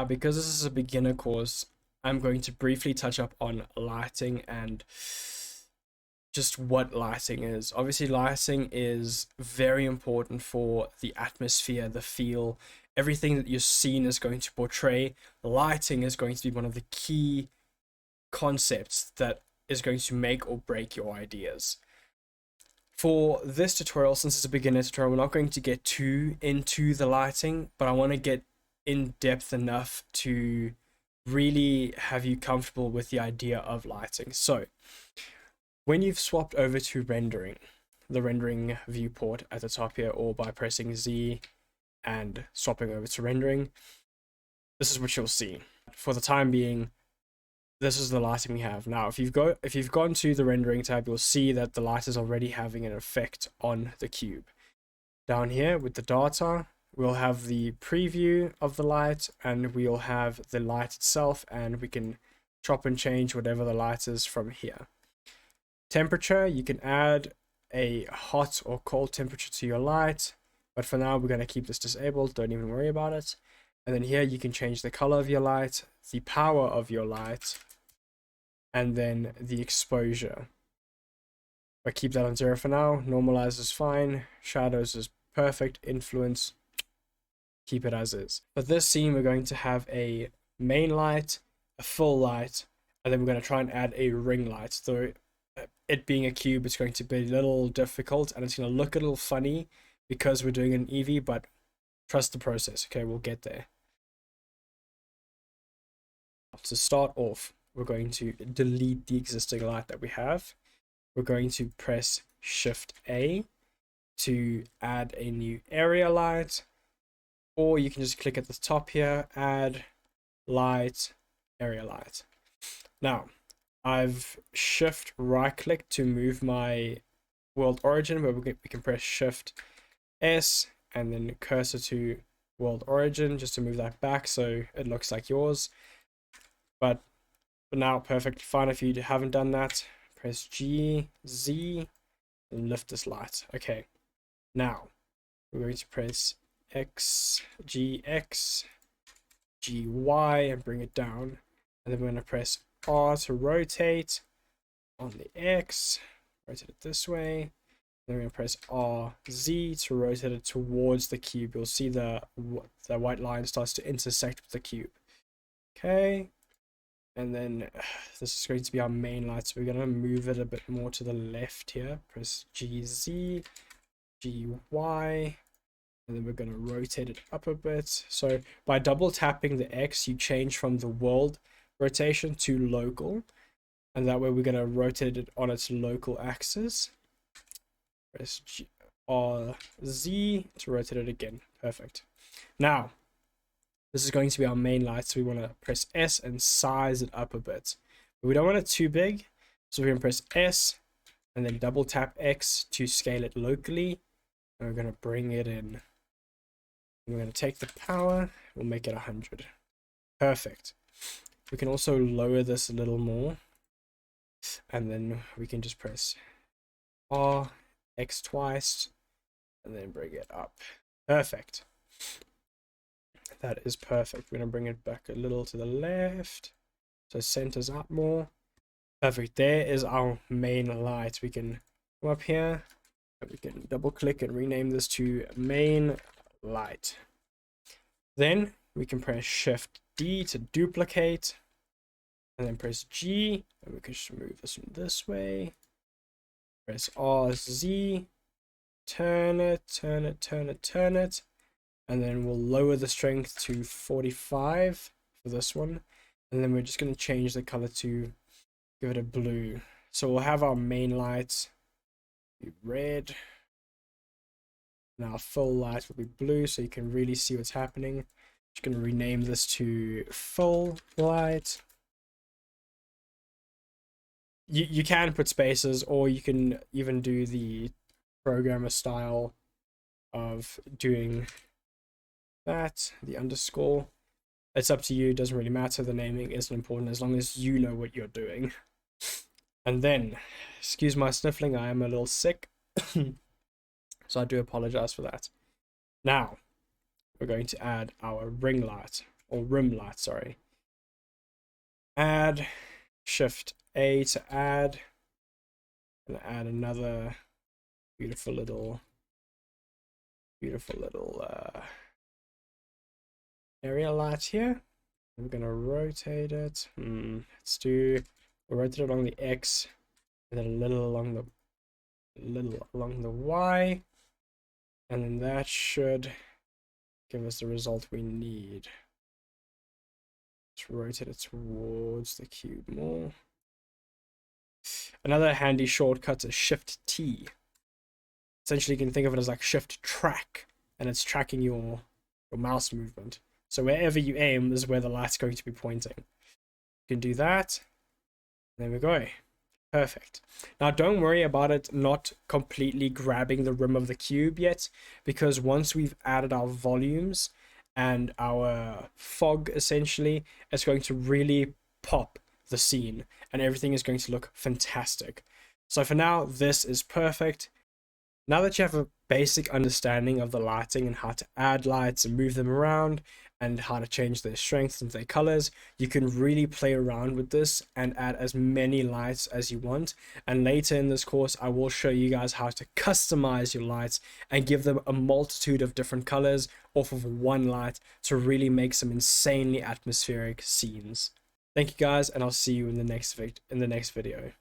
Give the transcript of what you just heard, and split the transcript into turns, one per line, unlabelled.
Because this is a beginner course, I'm going to briefly touch up on lighting and just what lighting is. Obviously, lighting is very important for the atmosphere, the feel, everything that your scene is going to portray. Lighting is going to be one of the key concepts that is going to make or break your ideas. For this tutorial, since it's a beginner tutorial, we're not going to get too into the lighting, but I want to get in depth enough to really have you comfortable with the idea of lighting. So when you've swapped over to rendering, the rendering viewport at the top here, or by pressing Z and swapping over to rendering, this is what you'll see. For the time being, this is the lighting we have. Now, if you've gone to the rendering tab, you'll see that the light is already having an effect on the cube. Down here with the data, we'll have the preview of the light, and we'll have the light itself, and we can chop and change whatever the light is from here. Temperature, you can add a hot or cold temperature to your light, but for now we're going to keep this disabled, don't even worry about it. And then here you can change the color of your light, the power of your light, and then the exposure. But keep that on 0 for now. Normalize is fine, shadows is perfect, influence, keep it as is. For this scene, we're going to have a main light, a full light, and then we're going to try and add a ring light. So it being a cube, it's going to be a little difficult, and it's going to look a little funny because we're doing an Eevee, but trust the process. Okay, we'll get there. To start off, we're going to delete the existing light that we have. We're going to press Shift A to add a new area light, or you can just click at the top here, add light, area light. Now, I've shift right click to move my world origin, where we can press Shift S and then cursor to world origin just to move that back so it looks like yours. But for now, perfectly fine. If you haven't done that, press G, Z, and lift this light. Okay, now we're going to press X, G, X, G, Y, and bring it down. And then we're going to press R to rotate on the X, rotate it this way. Then we're going to press R, Z to rotate it towards the cube. You'll see the white line starts to intersect with the cube. Okay. And then this is going to be our main light, so we're going to move it a bit more to the left here. Press GZ, GY, and then we're going to rotate it up a bit. So by double tapping the X, you change from the world rotation to local, and that way we're going to rotate it on its local axis. Press RZ to rotate it again. Perfect. Now, this is going to be our main light, so we want to press S and size it up a bit. But we don't want it too big, so we're going to press S and then double tap X to scale it locally. And we're going to bring it in. We're going to take the power, we'll make it 100. Perfect. We can also lower this a little more, and then we can just press R, X twice, and then bring it up. Perfect. That is perfect. We're going to bring it back a little to the left, so it centers up more. Perfect. There is our main light. We can come up here, and we can double click and rename this to main light. Then we can press Shift D to duplicate, and then press G, and we can just move this one this way. Press R, Z, turn it, turn it, turn it, turn it. And then we'll lower the strength to 45 for this one. And then we're just going to change the color to give it a blue. So we'll have our main light be red. And our full light will be blue, so you can really see what's happening. Just going to rename this to full light. You can put spaces, or you can even do the programmer style of doing that, the underscore. It's up to you, it doesn't really matter. The naming isn't important as long as you know what you're doing. And then, excuse my sniffling, I am a little sick, so I do apologize for that. Now we're going to add our ring light. or rim light, sorry. Add, Shift A to add, and add another beautiful little area light here. I'm gonna rotate it. We'll rotate it along the X, and then a little along the Y, and then that should give us the result we need. Let's rotate it towards the cube more. Another handy shortcut is Shift T. Essentially, you can think of it as like Shift Track, and it's tracking your mouse movement. So wherever you aim is where the light's going to be pointing. You can do that. There we go. Perfect. Now don't worry about it not completely grabbing the rim of the cube yet, because once we've added our volumes and our fog, essentially, it's going to really pop the scene and everything is going to look fantastic. So for now, this is perfect. Now that you have a basic understanding of the lighting and how to add lights and move them around and how to change their strengths and their colors, you can really play around with this and add as many lights as you want. And later in this course, I will show you guys how to customize your lights and give them a multitude of different colors off of one light to really make some insanely atmospheric scenes. Thank you guys, and I'll see you in the next video.